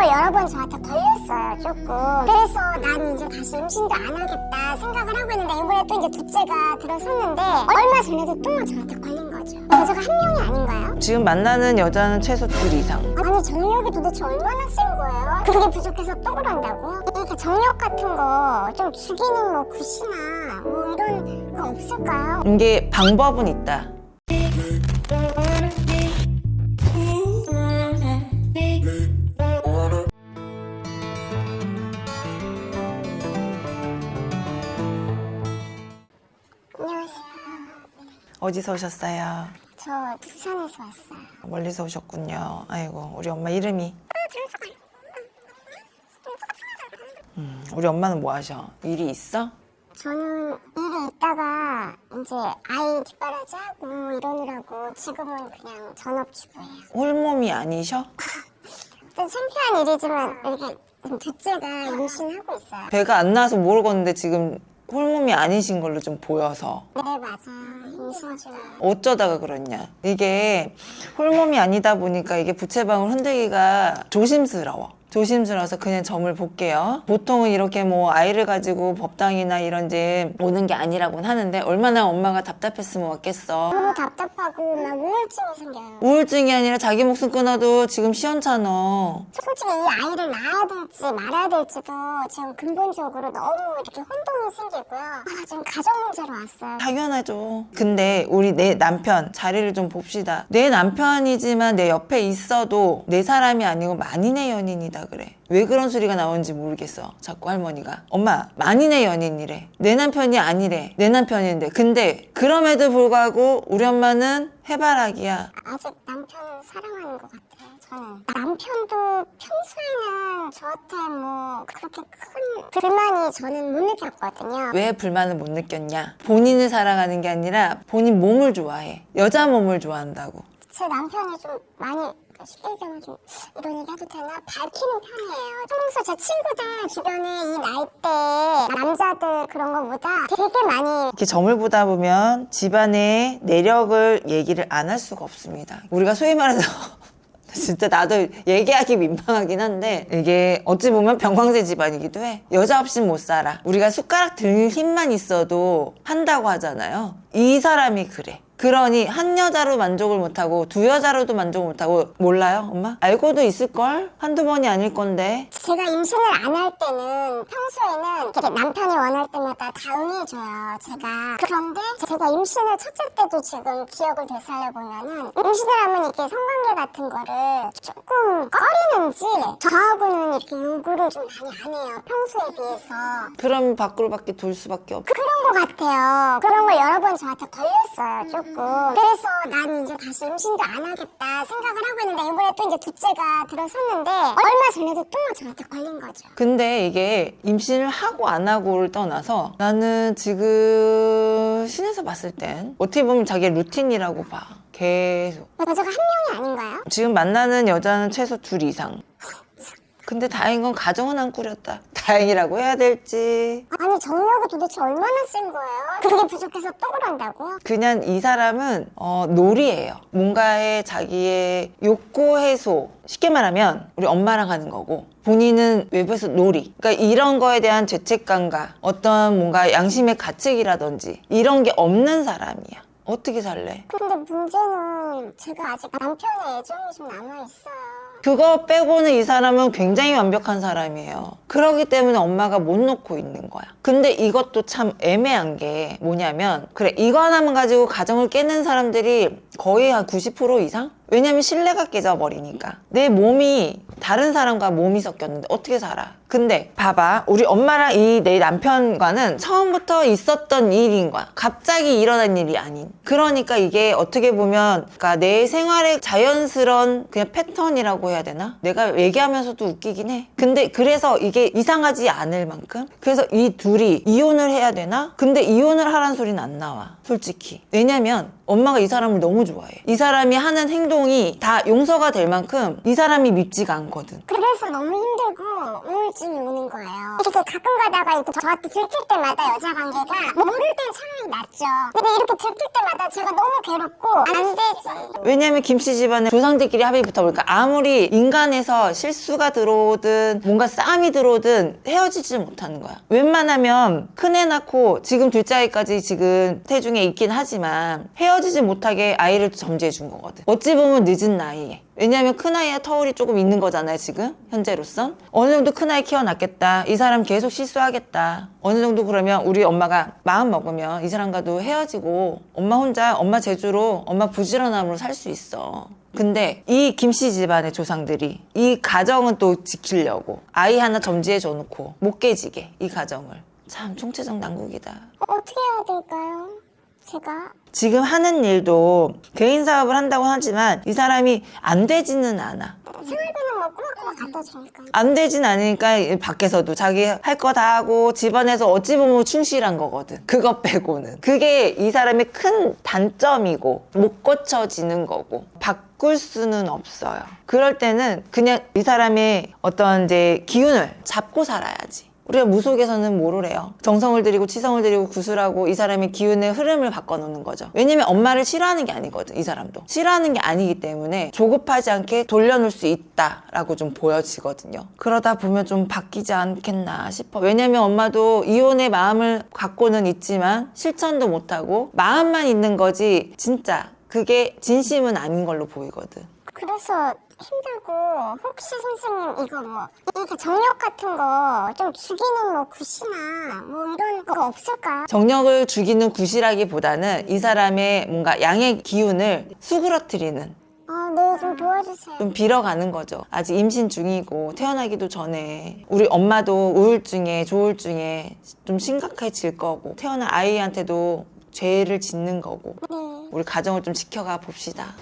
거 여러 번 저한테 걸렸어요, 조금. 그래서 난 이제 다시 임신도 안 하겠다 생각을 하고 있는데, 이번에 또 이제 둘째가 들어섰는데 얼마 전에도 또 저한테 걸린 거죠. 여자가 한 명이 아닌가요? 지금 만나는 여자는 최소 2 이상. 아니, 정력이 도대체 얼마나 센 거예요? 그게 부족해서 또 그런다고? 이렇게 정력 같은 거 좀 죽이는 뭐 굿이나 뭐 이런 거 없을까요? 이게 방법은 있다. 안녕하세요. 어디서 오셨어요? 저 부산에서 왔어요. 멀리서 오셨군요. 아이고, 우리 엄마 이름이? 우리 엄마는 뭐 하셔? 일이 있어? 저는 일이 있다가 이제 아이 뒷바라지 하고 이러느라고 지금은 그냥 전업주부예요. 홀몸이 아니셔? 좀 창피한 일이지만 이렇게 둘째가 임신하고 있어요. 배가 안 나와서 모르겠는데 지금 홀몸이 아니신 걸로 좀 보여서. 네, 맞아요. 임신 중이에요. 어쩌다가 그렇냐. 이게 홀몸이 아니다 보니까 이게 부채방울 흔들기가 조심스러워서 그냥 점을 볼게요. 보통은 이렇게 뭐 아이를 가지고 법당이나 이런 데 오는 게 아니라고는 하는데, 얼마나 엄마가 답답했으면 왔겠어. 너무 답답하고 막 우울증이 생겨요. 우울증이 아니라 자기 목숨 끊어도 지금 시원찮아. 솔직히 이 아이를 낳아야 될지 말아야 될지도 지금 근본적으로 너무 이렇게 혼동이 생기고요. 지금 가정 문제로 왔어요. 당연하죠. 근데 우리 내 남편 자리를 좀 봅시다. 내 남편이지만 내 옆에 있어도 내 사람이 아니고 만인의 연인이다 그래. 왜 그런 소리가 나오는지 모르겠어. 자꾸 할머니가 엄마 만인의 연인이래. 내 남편이 아니래. 내 남편인데. 근데 그럼에도 불구하고 우리 엄마는 해바라기야. 아직 남편을 사랑하는 것 같아요. 저는 남편도 평소에는 저한테 뭐 그렇게 큰 불만이 저는 못 느꼈거든요. 왜 불만을 못 느꼈냐? 본인을 사랑하는 게 아니라 본인 몸을 좋아해. 여자 몸을 좋아한다고. 제 남편이 좀 많이 쉽게 얘기하면 좀 이런 얘기 해도 되나? 밝히는 편이에요. 평소 제 친구들 주변에 이 나이대 남자들 그런 거보다 되게 많이 이렇게 점을 보다 보면 집안의 내력을 얘기를 안 할 수가 없습니다. 우리가 소위 말해서 진짜 나도 얘기하기 민망하긴 한데, 이게 어찌 보면 병광세 집안이기도 해. 여자 없인 못 살아. 우리가 숟가락 들 힘만 있어도 한다고 하잖아요. 이 사람이 그래. 그러니 한 여자로 만족을 못하고 두 여자로도 만족을 못하고. 몰라요 엄마? 알고도 있을걸? 한두 번이 아닐 건데. 제가 임신을 안 할 때는 평소에는 이렇게 남편이 원할 때마다 다 응해줘요, 제가. 그런데 제가 임신을 첫째 때도 지금 기억을 되살려보면은 임신을 하면 이렇게 성관계 같은 거를 조금 꺼리는지 저하고는 이렇게 요구를 좀 많이 안 해요, 평소에 비해서. 그럼 밖으로밖에 돌 수밖에 없어. 그런 것 같아요. 그런 거 여러 번 저한테 걸렸어요, 조금. 그래서 난 이제 다시 임신도 안 하겠다 생각을 하고 있는데, 이번에 또 이제 둘째가 들어섰는데 얼마 전에도 또 저한테 걸린 거죠. 근데 이게 임신을 하고 안 하고를 떠나서 나는 지금 신에서 봤을 땐 어떻게 보면 자기의 루틴이라고 봐. 계속. 여자가 한 명이 아닌가요? 지금 만나는 여자는 최소 2 이상. 근데 다행인 건 가정은 안 꾸렸다. 다행이라고 해야 될지. 아니, 정력이 도대체 얼마나 센 거예요? 그게 부족해서 또 그런다고? 그냥 이 사람은 놀이예요. 뭔가의 자기의 욕구 해소. 쉽게 말하면 우리 엄마랑 하는 거고, 본인은 외부에서 놀이. 그러니까 이런 거에 대한 죄책감과 어떤 뭔가 양심의 가책이라든지 이런 게 없는 사람이야. 어떻게 살래? 근데 문제는 제가 아직 남편의 애정이 좀 남아있어요. 그거 빼고는 이 사람은 굉장히 완벽한 사람이에요. 그렇기 때문에 엄마가 못 놓고 있는 거야. 근데 이것도 참 애매한 게 뭐냐면, 그래 이거 하나만 가지고 가정을 깨는 사람들이 거의 한 90% 이상? 왜냐면 신뢰가 깨져버리니까. 내 몸이 다른 사람과 몸이 섞였는데 어떻게 살아? 근데 봐봐, 우리 엄마랑 이 내 남편과는 처음부터 있었던 일인 거야. 갑자기 일어난 일이 아닌. 그러니까 이게 어떻게 보면 그러니까 내 생활의 자연스러운 그냥 패턴이라고 해야 되나? 내가 얘기하면서도 웃기긴 해. 근데 그래서 이게 이상하지 않을 만큼, 그래서 이 둘이 이혼을 해야 되나? 근데 이혼을 하라는 소리는 안 나와. 솔직히. 왜냐면 엄마가 이 사람을 너무 좋아해. 이 사람이 하는 행동이 다 용서가 될 만큼 이 사람이 밉지가 않거든. 그래서 너무 힘들고 우울증이 오는 거예요. 그래서 가끔 가다가 이렇게 저한테 들킬 때마다 여자 관계가 모를 땐 차라리 낫죠. 근데 이렇게 들킬 때마다 제가 너무 괴롭고 안 되지. 왜냐면 김씨 집안은 조상들끼리 합의 붙어보니까 아무리 인간에서 실수가 들어오든 뭔가 싸움이 들어오든 헤어지지 못하는 거야. 웬만하면 큰애 낳고 지금 둘째 아이까지 지금 태중에 있긴 하지만 헤어지지 못하게 아이를 점지해 준 거거든. 어찌 보면 늦은 나이에. 왜냐면 큰아이야 터울이 조금 있는 거잖아요, 지금 현재로선. 어느 정도 큰아이 키워놨겠다. 이 사람 계속 실수하겠다. 어느 정도 그러면 우리 엄마가 마음 먹으면 이 사람과도 헤어지고 엄마 혼자 엄마 재주로 엄마 부지런함으로 살 수 있어. 근데 이 김씨 집안의 조상들이 이 가정은 또 지키려고 아이 하나 점지해 줘놓고 못 깨지게 이 가정을. 참 총체적 난국이다. 어떻게 해야 될까요? 제가 지금 하는 일도 개인 사업을 한다고 하지만 이 사람이 안 되지는 않아. 생활비는 뭐 꼬박꼬박 갖다 주니까. 안 되진 않으니까 밖에서도 자기 할 거 다 하고 집안에서 어찌 보면 충실한 거거든. 그거 빼고는. 그게 이 사람의 큰 단점이고 못 고쳐지는 거고 바꿀 수는 없어요. 그럴 때는 그냥 이 사람의 어떤 이제 기운을 잡고 살아야지. 우리가 무속에서는 뭐래요? 정성을 들이고 치성을 들이고 구슬하고 이 사람의 기운의 흐름을 바꿔놓는 거죠. 왜냐면 엄마를 싫어하는 게 아니거든, 이 사람도. 싫어하는 게 아니기 때문에 조급하지 않게 돌려놓을 수 있다라고 좀 보여지거든요. 그러다 보면 좀 바뀌지 않겠나 싶어. 왜냐면 엄마도 이혼의 마음을 갖고는 있지만 실천도 못하고 마음만 있는 거지 진짜 그게 진심은 아닌 걸로 보이거든. 그래서 힘들고 혹시 선생님 이거 뭐 이렇게 정력 같은 거 좀 죽이는 뭐 굿이나 뭐 이런 거 없을까요? 정력을 죽이는 굿이라기보다는 이 사람의 뭔가 양의 기운을 수그러뜨리는 네, 좀 도와주세요. 좀 빌어가는 거죠. 아직 임신 중이고 태어나기도 전에 우리 엄마도 우울증에 조울증에 좀 심각해질 거고 태어난 아이한테도 죄를 짓는 거고 네. 우리 가정을 좀 지켜가 봅시다.